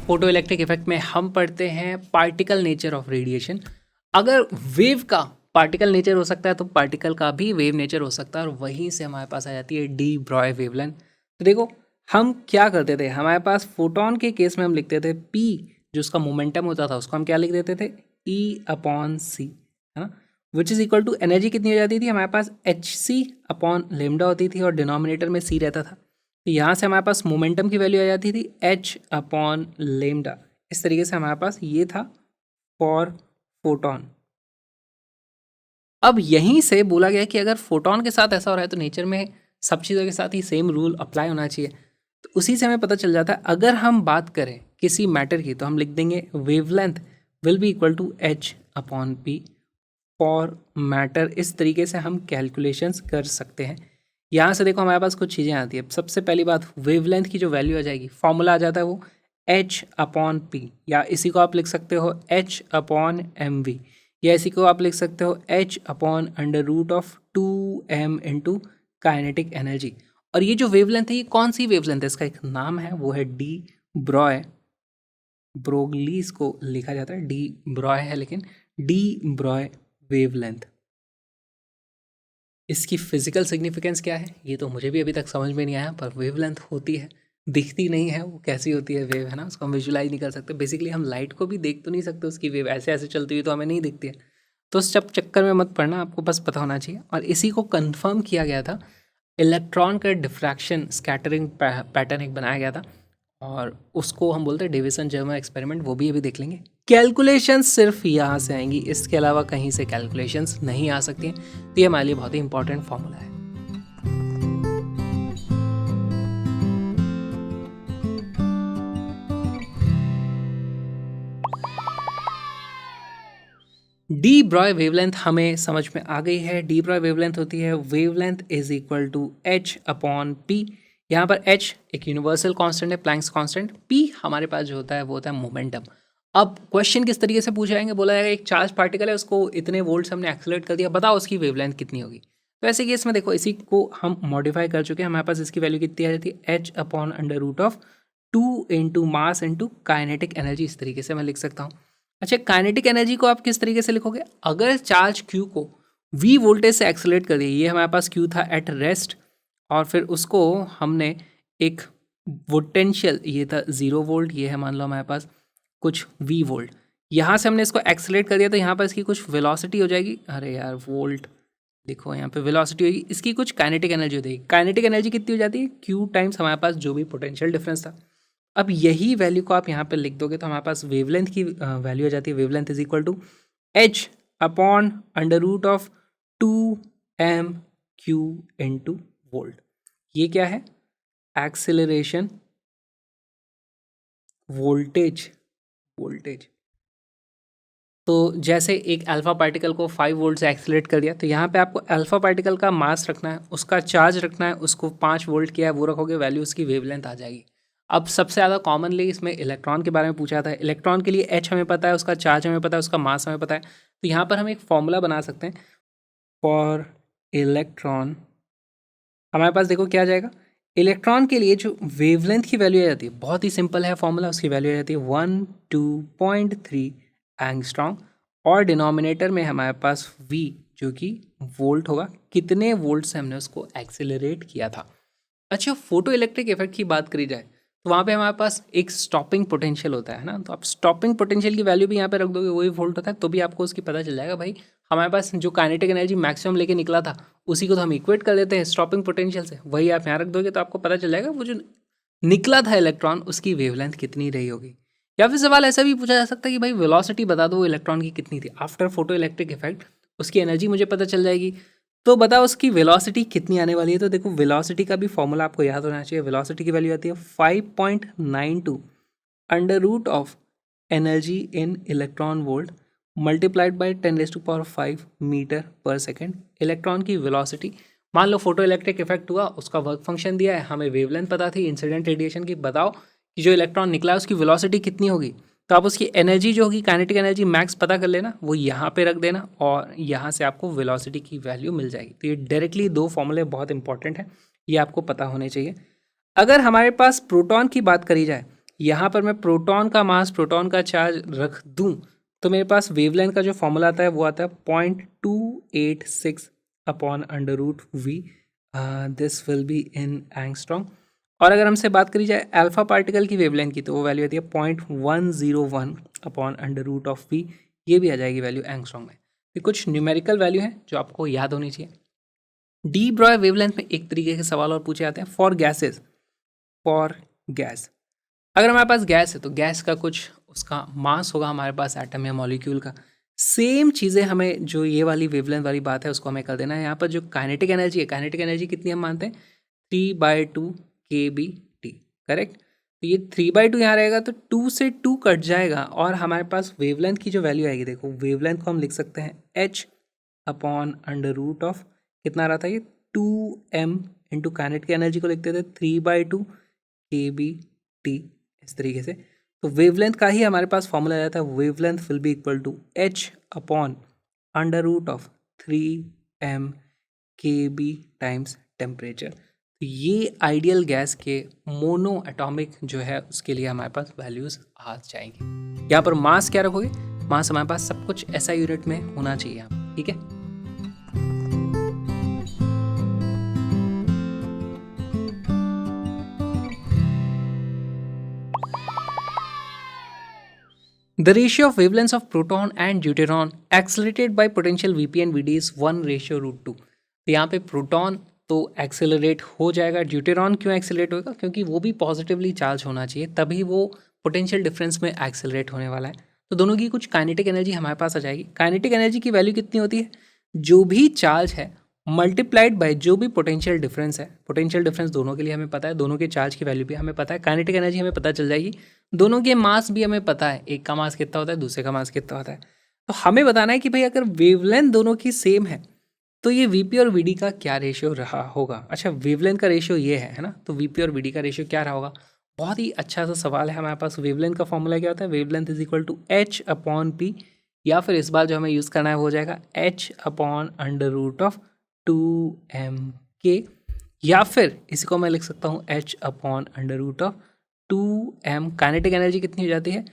Photo electric effect में हम पढ़ते हैं पार्टिकल नेचर ऑफ रेडिएशन। अगर वेव का पार्टिकल नेचर हो सकता है तो पार्टिकल का भी वेव नेचर हो सकता है, और वहीं से हमारे पास आ जाती है डी ब्रॉय वेवलेंथ। तो देखो हम क्या करते थे, हमारे पास फोटोन के केस में हम लिखते थे पी, जो उसका मोमेंटम होता था उसको हम क्या लिख देते थे, ई अपॉन सी, है ना, which is equal to energy कितनी हो जाती थी हमारे पास, एच सी अपॉन लेमडा होती थी, और डिनोमिनेटर में सी रहता था। तो यहाँ से हमारे पास मोमेंटम की वैल्यू आ जाती थी एच अपॉन लेमडा। इस तरीके से हमारे पास ये था फॉर फोटोन। अब यहीं से बोला गया कि अगर फोटोन के साथ ऐसा हो रहा है तो नेचर में सब चीज़ों के साथ ही सेम रूल अप्लाई होना चाहिए। तो उसी से हमें पता चल जाता है, अगर हम बात करें किसी मैटर की तो हम लिख देंगे wavelength will be equal to h upon p for matter. इस तरीके से हम कैलकुलेशंस कर सकते हैं। यहाँ से देखो हमारे पास कुछ चीज़ें आती है। सबसे पहली बात, वेवलेंथ की जो वैल्यू आ जाएगी, फॉर्मूला आ जाता है वो एच अपॉन पी, या इसी को आप लिख सकते हो एच अपॉन एम वी, या इसी को आप लिख सकते हो h upon under root of 2m into kinetic energy. और ये जो वेवलेंथ है ये कौन सी वेवलेंथ है, इसका एक नाम है, वो है डी ब्रॉय। ब्रोगली इसको लिखा जाता है, डी ब्रॉय है लेकिन डी ब्रॉय वेवलेंथ। इसकी फिजिकल सिग्निफिकेंस क्या है ये तो मुझे भी अभी तक समझ में नहीं आया, पर वेवलेंथ होती है, दिखती नहीं है, वो कैसी होती है वेव, है ना, उसको हम विजुलाइज नहीं कर सकते। बेसिकली हम लाइट को भी देख तो नहीं सकते, उसकी वेव ऐसे ऐसे चलती हुई तो हमें नहीं दिखती है। तो उस सब चक्कर में मत पड़ना, आपको बस पता होना चाहिए। और इसी को कंफर्म किया गया था, इलेक्ट्रॉन का डिफ्रैक्शन स्कैटरिंग पैटर्न एक बनाया गया था, और उसको हम बोलते हैं डेविसन जर्मर एक्सपेरिमेंट, वो भी अभी देख लेंगे। कैलकुलेशंस सिर्फ यहाँ से आएंगी, इसके अलावा कहीं से कैलकुलेशंस नहीं आ सकती हैं। तो ये हमारे लिए बहुत ही इंपॉर्टेंट फॉर्मूला है। डी ब्रॉय वेवलेंथ हमें समझ में आ गई है। डी ब्रॉय वेवलेंथ होती है wavelength is equal to h upon p. यहाँ पर एच एक यूनिवर्सल कांस्टेंट है, प्लैंक्स कांस्टेंट। पी हमारे पास जो होता है वो होता है मोमेंटम। अब क्वेश्चन किस तरीके से पूछे जाएंगे, बोला जाएगा एक चार्ज पार्टिकल है, उसको इतने वोल्ट से हमने एक्सेलरेट कर दिया, बताओ उसकी वेवलेंथ कितनी होगी। तो ऐसे केस में देखो इसी को हम मॉडिफाई कर चुके हैं, हमारे पास इसकी वैल्यू कितनी आ जाती है, h upon under root of 2 into mass into kinetic energy. इस तरीके से मैं लिख सकता हूँ। अच्छा, काइनेटिक एनर्जी को आप किस तरीके से लिखोगे, अगर चार्ज Q को V वोल्टेज से एक्सेलरेट कर दिया, ये हमारे पास Q था एट रेस्ट, और फिर उसको हमने एक पोटेंशियल, ये था 0 वोल्ट, ये है मान लो हमारे पास कुछ V वोल्ट, यहाँ से हमने इसको एक्सेलरेट कर दिया तो यहाँ पर इसकी कुछ वेलोसिटी हो जाएगी, अरे यार वोल्ट देखो यहाँ पे वेलोसिटी होगी, इसकी कुछ काइनेटिक एनर्जी हो जाएगी। काइनेटिक एनर्जी कितनी हो जाती है, Q टाइम्स हमारे पास जो भी पोटेंशियल डिफरेंस था। अब यही वैल्यू को आप यहाँ पे लिख दोगे तो हमारे पास वेवलेंथ की वैल्यू आ जाती है, wavelength is equal to h upon under root of 2m/Q into volt. ये क्या है, एक्सेलरेशन वोल्टेज। तो जैसे एक अल्फा पार्टिकल को 5 वोल्ट से एक्सेलरेट कर दिया, तो यहाँ पे आपको अल्फा पार्टिकल का मास रखना है, उसका चार्ज रखना है, उसको 5 वोल्ट किया है वो रखोगे, वैल्यू उसकी वेवलेंथ आ जाएगी। अब सबसे ज़्यादा कॉमनली इसमें इलेक्ट्रॉन के बारे में पूछा था। इलेक्ट्रॉन के लिए एच हमें पता है, उसका चार्ज हमें पता है, उसका मास हमें पता है। तो यहाँ पर हम एक फॉर्मूला बना सकते हैं फॉर इलेक्ट्रॉन। हमारे पास देखो क्या आ जाएगा, इलेक्ट्रॉन के लिए जो वेवलेंथ की वैल्यू आ जाती है, बहुत ही सिंपल है फॉर्मूला, उसकी वैल्यू आ जाती है 12.3 एंगस्ट्रॉम, और डिनोमिनेटर में हमारे पास v जो कि वोल्ट होगा, कितने वोल्ट से हमने उसको एक्सेलरेट किया था। अच्छा, फोटो इलेक्ट्रिक इफेक्ट की बात करी जाए तो वहाँ पे हमारे पास एक स्टॉपिंग पोटेंशियल होता है ना, तो आप स्टॉपिंग पोटेंशियल की वैल्यू भी यहाँ पे रख दोगे, वही वोल्ट होता है, तो भी आपको उसकी पता चल जाएगा भाई हमारे पास जो काइनेटिक एनर्जी मैक्सिमम लेके निकला था उसी को तो हम इक्वेट कर देते हैं स्टॉपिंग पोटेंशियल से, वही आप यहाँ रख दोगे तो आपको पता चल जाएगा वो जो निकला था इलेक्ट्रॉन उसकी वेवलेंथ कितनी रही होगी। या फिर सवाल ऐसा भी पूछा जा सकता है कि भाई वेलोसिटी बता दो इलेक्ट्रॉन की कितनी थी आफ्टर फोटो इलेक्ट्रिक इफेक्ट, उसकी एनर्जी मुझे पता चल जाएगी, तो बताओ उसकी वेलोसिटी कितनी आने वाली है। तो देखो वेलोसिटी का भी फॉर्मूला आपको याद होना चाहिए। वेलोसिटी की वैल्यू आती है 5.92 under root of energy in electron volt multiplied by 10⁵ metre per second. Electron की वेलोसिटी, मान लो फोटो इलेक्ट्रिक इफेक्ट हुआ, उसका वर्क फंक्शन दिया है, हमें वेवलेंथ पता थी इंसिडेंट रेडिएशन की, बताओ कि जो इलेक्ट्रॉन निकला है उसकी वेलोसिटी कितनी होगी। तो आप उसकी एनर्जी जो होगी काइनेटिक एनर्जी मैक्स पता कर लेना, वो यहाँ पे रख देना, और यहाँ से आपको वेलोसिटी की वैल्यू मिल जाएगी। तो ये डायरेक्टली दो फॉर्मूले बहुत इंपॉर्टेंट हैं, ये आपको पता होने चाहिए। अगर हमारे पास प्रोटॉन की बात करी जाए यहाँ पर मैं प्रोटॉन का मास, प्रोटॉन का चार्ज रख दूँ तो मेरे पास वेवलेंथ का जो फॉर्मूला आता है वो आता है 0.286 upon under root v, this will be in angstrom. और अगर हमसे बात करी जाए अल्फा पार्टिकल की वेवलेंथ की तो वो वैल्यू आती है 0.101 upon under root of v, ये भी आ जाएगी वैल्यू एंगस्ट्रॉम में। ये कुछ न्यूमेरिकल वैल्यू है जो आपको याद होनी चाहिए। डी ब्रॉय वेवलेंथ में एक तरीके के सवाल और पूछे जाते हैं फॉर गैसेज, फॉर गैस। अगर हमारे पास गैस है तो गैस का कुछ उसका मास होगा हमारे पास एटम या मॉलिक्यूल का। सेम चीज़ें हमें जो ये वाली वेवलेंथ वाली बात है उसको हमें कर देना है। यहाँ पर जो काइनेटिक एनर्जी है, काइनेटिक एनर्जी कितनी हम मानते हैं 3/2 kBT, करेक्ट। तो ये 3/2 यहाँ रहेगा तो 2 से 2 कट जाएगा और हमारे पास वेवलेंथ की जो वैल्यू आएगी, देखो वेवलेंथ को हम लिख सकते हैं h upon under root of कितना रहा था ये 2m इंटू काइनेटिक एनर्जी को लिखते थे 3/2 kBT इस तरीके से। तो वेवलेंथ का ही हमारे पास फॉर्मूला आया था, wavelength will be equal to h upon under root of 3m kB times temperature. तो ये आइडियल गैस के मोनो एटॉमिक जो है उसके लिए हमारे पास वैल्यूज आ जाएंगी। यहाँ पर मास क्या रखोगे, मास हमारे पास सब कुछ ऐसा यूनिट में होना चाहिए यहाँ पर, ठीक है। The ratio of wavelengths of proton and deuteron accelerated by potential Vp and Vd is 1:2। तो यहाँ पे प्रोटॉन तो एक्सेलरेट हो जाएगा, ड्यूटेरॉन क्यों एक्सेलरेट होगा, क्योंकि वो भी पॉजिटिवली चार्ज होना चाहिए तभी वो पोटेंशियल डिफरेंस में एक्सेलरेट होने वाला है। तो दोनों की कुछ काइनेटिक एनर्जी हमारे पास आ जाएगी। काइनेटिक एनर्जी की वैल्यू कितनी होती है, जो भी चार्ज है मल्टीप्लाइड बाय जो भी पोटेंशियल डिफरेंस है। पोटेंशियल डिफरेंस दोनों के लिए हमें पता है, दोनों के चार्ज की वैल्यू भी हमें पता है, काइनेटिक एनर्जी हमें पता चल जाएगी, दोनों के मास भी हमें पता है, एक का मास कितना होता है दूसरे का मास कितना होता है। तो हमें बताना है कि भाई अगर वेवलेंथ दोनों की सेम है तो ये वीपी और वीडी का क्या रेशियो रहा होगा। अच्छा, वेवलेंथ का रेशियो ये है ना, तो वीपी और वीडी का रेशियो क्या रहा होगा। बहुत ही अच्छा सा सवाल है हमारे पास। वेवलेंथ का फॉर्मूला क्या होता है, wavelength is equal to h upon p, या फिर इस बार जो हमें यूज़ करना है वो हो जाएगा h upon under root of 2mk, या फिर इसी को मैं लिख सकता हूँ h upon under root of 2m। Kinetic energy कितनी हो जाती है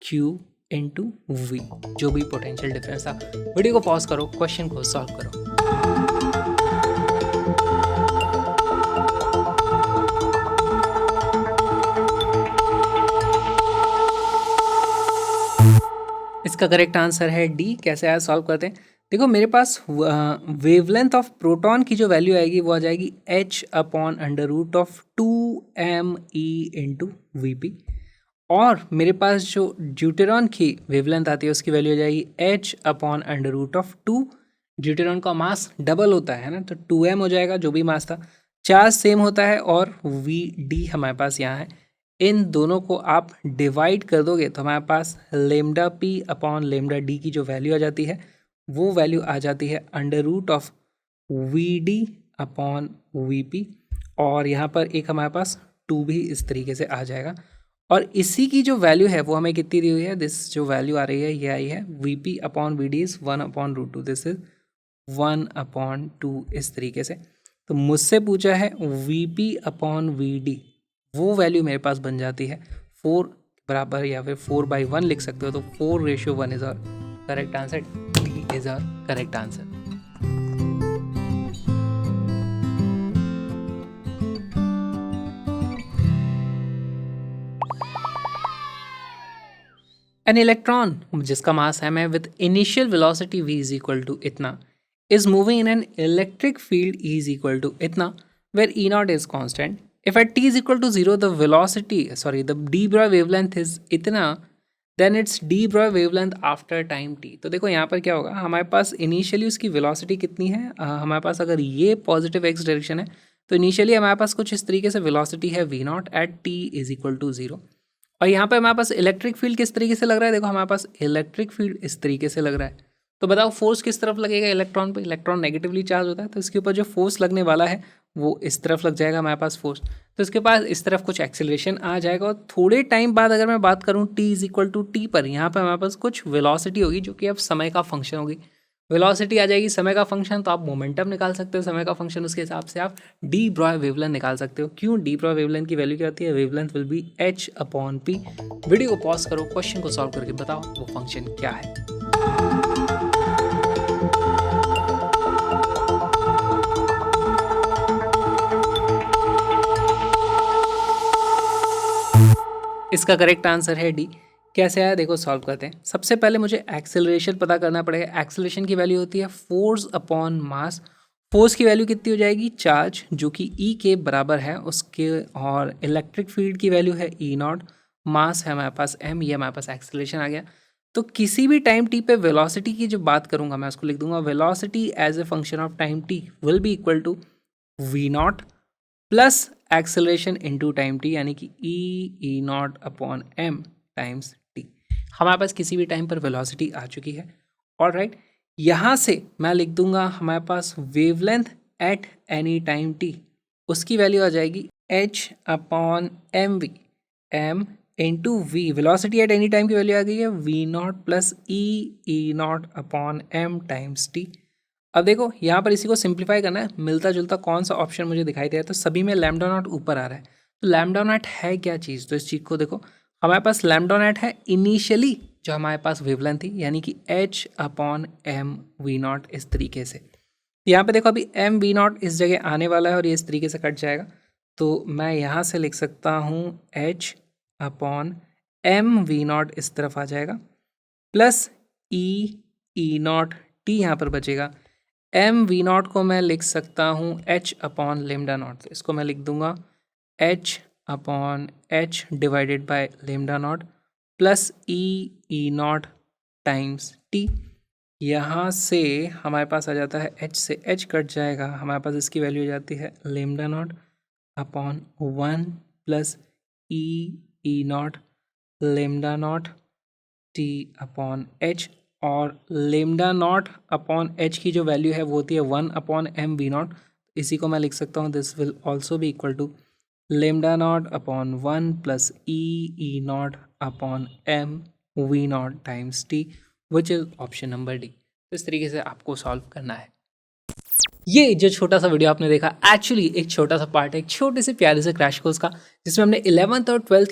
q इंटू वी, जो भी पोटेंशियल डिफरेंस था। वीडियो को पॉज करो, क्वेश्चन को सॉल्व करो। इसका करेक्ट आंसर है डी। कैसे आया, सॉल्व करते हैं। देखो मेरे पास वेवलेंथ ऑफ प्रोटॉन की जो वैल्यू आएगी वो आ जाएगी h upon under root of 2me into v p, और मेरे पास जो ड्यूटेरॉन की वेवलेंथ आती है उसकी वैल्यू आ जाएगी h upon under root of 2। Deuteron का मास डबल होता है ना, तो 2m हो जाएगा जो भी मास था, चार्ज सेम होता है, और vd हमारे पास यहाँ है। इन दोनों को आप डिवाइड कर दोगे तो हमारे पास lambda P upon lambda D की जो वैल्यू आ जाती है वो वैल्यू आ जाती है under root of v d upon v p, और यहाँ पर एक हमारे पास 2 भी इस तरीके से आ जाएगा। और इसी की जो वैल्यू है वो हमें कितनी दी हुई है, दिस जो वैल्यू आ रही है ये आई है v p upon v d is 1/√2, this is 1/2 इस तरीके से। तो मुझसे पूछा है v p upon v d, वो वैल्यू मेरे पास बन जाती है 4 बराबर, या फिर 4/1 लिख सकते हो। तो 4:1 is our correct answer, D is our correct answer. An electron जिसका मास है with initial velocity v is equal to इतना is moving in an electric field E is equal to इतना where E not is constant. If at t is equal to 0 the d Broglie wavelength is इतना, then its d Broglie wavelength after time t। तो देखो यहाँ पर क्या होगा, हमारे पास initially उसकी वेलोसिटी कितनी है, हमारे पास अगर ये पॉजिटिव एक्स डायरेक्शन है तो इनिशियली हमारे पास कुछ इस तरीके से वेलोसिटी है v not at t is equal to 0। और यहाँ पर हमारे पास इलेक्ट्रिक फील्ड किस तरीके से लग रहा है, देखो हमारे पास इलेक्ट्रिक फील्ड इस तरीके से लग रहा है। तो बताओ फोर्स किस तरफ लगेगा इलेक्ट्रॉन पे, इलेक्ट्रॉन नेगेटिवली चार्ज होता है तो इसके ऊपर जो फोर्स लगने वाला है वो इस तरफ लग जाएगा हमारे पास फोर्स, तो इसके पास इस तरफ कुछ एक्सेलरेशन आ जाएगा। और थोड़े टाइम बाद अगर मैं बात करूँ t is equal to t पर, यहाँ पर हमारे पास कुछ वेलोसिटी होगी जो कि अब समय का फंक्शन होगी। वेलोसिटी आ जाएगी समय का फंक्शन, तो आप मोमेंटम निकाल सकते हो समय का फंक्शन, उसके हिसाब से आप डी ब्रॉय वेवलेंथ निकाल सकते हो। क्यों? डी ब्रॉय वेवलेंथ की वैल्यू क्या होती है? Wavelength will B h/p। Video को पॉज करो, क्वेश्चन को सॉल्व करके बताओ वो फंक्शन क्या है। इसका करेक्ट आंसर है डी। कैसे आया देखो, सॉल्व करते हैं। सबसे पहले मुझे एक्सेलरेशन पता करना पड़ेगा। एक्सेलरेशन की वैल्यू होती है फोर्स अपॉन मास। फोर्स की वैल्यू कितनी हो जाएगी? चार्ज, जो कि ई के बराबर है उसके, और इलेक्ट्रिक फील्ड की वैल्यू है ई नॉट। मास है हमारे पास एम, ये हमारे पास एक्सेलरेशन आ गया। तो किसी भी टाइम टी पे वेलोसिटी की जो बात करूंगा मैं उसको लिख दूंगा, velocity as a function of time T will be equal to V not plus acceleration into time T, यानी कि E not upon M times T. हमारे पास किसी भी टाइम पर वेलोसिटी आ चुकी है। ऑलराइट, यहाँ से मैं लिख दूंगा हमारे पास wavelength at any time T, उसकी वैल्यू आ जाएगी h upon M V, M into V. Velocity at any time की वैल्यू आ गई है V not plus E not upon M times T. अब देखो यहाँ पर इसी को सिंप्लीफाई करना है, मिलता जुलता कौन सा ऑप्शन मुझे दिखाई दे रहा है, तो सभी में लैम्डा नॉट ऊपर आ रहा है। तो लैम्डा नॉट है क्या चीज़? तो इस चीज़ को देखो, हमारे पास लैम्डा नॉट है इनिशियली जो हमारे पास वेवलेंथ थी, यानी कि h upon M v not, इस तरीके से। यहाँ पे देखो अभी एम वी नॉट इस जगह आने वाला है और ये इस तरीके से कट जाएगा, तो मैं यहाँ से लिख सकता हूँ h upon M v not इस तरफ आ जाएगा, प्लस ई नॉट टी यहाँ पर बचेगा। एम वी नॉट को मैं लिख सकता हूँ h अपॉन लेमडा नॉट, तो इसको मैं लिख दूंगा h upon h divided by lambda naught plus E not times T. यहाँ से हमारे पास आ जाता है h से h कट जाएगा, हमारे पास इसकी वैल्यू हो जाती है lambda not upon 1 plus E not lambda naught T upon h, और लेमडा नॉट अपॉन h की जो वैल्यू है वो होती है 1 अपॉन एम वी नॉट। इसी को मैं लिख सकता हूँ this will also be equal to lambda not upon 1 plus E not upon M v not times t, which is option number d. तो इस तरीके से आपको सॉल्व करना है। ये जो छोटा सा वीडियो आपने देखा एक्चुअली एक छोटा सा पार्ट है एक छोटे से प्यारे से क्रैश कोर्स का, जिसमें हमने 11th और 12th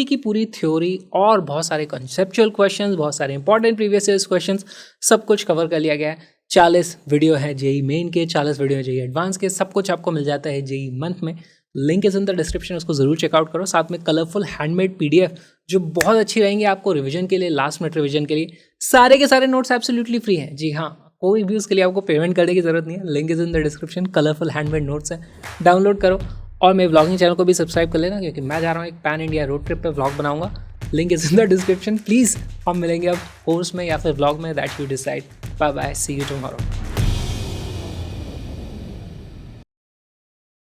की पूरी थ्योरी और बहुत सारे कंसेप्चुअल क्वेश्चंस, बहुत सारे इंपॉर्टेंट प्रीवियस ईयर्स क्वेश्चंस, सब कुछ कवर कर लिया गया है। 40 वीडियो है जेई मेन के, 40 वीडियो है जेई एडवांस के, सब कुछ आपको मिल जाता है जेई मंथ में। Link is in the description, उसको जरूर चेकआउट करो। साथ में कलरफुल हैंडमेड PDF जो बहुत अच्छी रहेंगी आपको रिवीजन के लिए, लास्ट मिनट रिवीजन के लिए। सारे के सारे नोट्स एब्सोल्युटली फ्री हैं। जी हाँ, कोई भी उसके लिए आपको पेमेंट करने की जरूरत नहीं है। Link is in the description. Colourful handmade notes हैं, डाउनलोड करो। और मेरे व्लॉगिंग चैनल को भी सब्सक्राइब कर लेना, क्योंकि मैं जा रहा हूँ एक पैन इंडिया रोड ट्रिप पे व्लॉग बनाऊंगा। Link is in the description. Please हम मिलेंगे अब कोर्स में या फिर व्लॉग में, that you decide. Bye bye, see you tomorrow.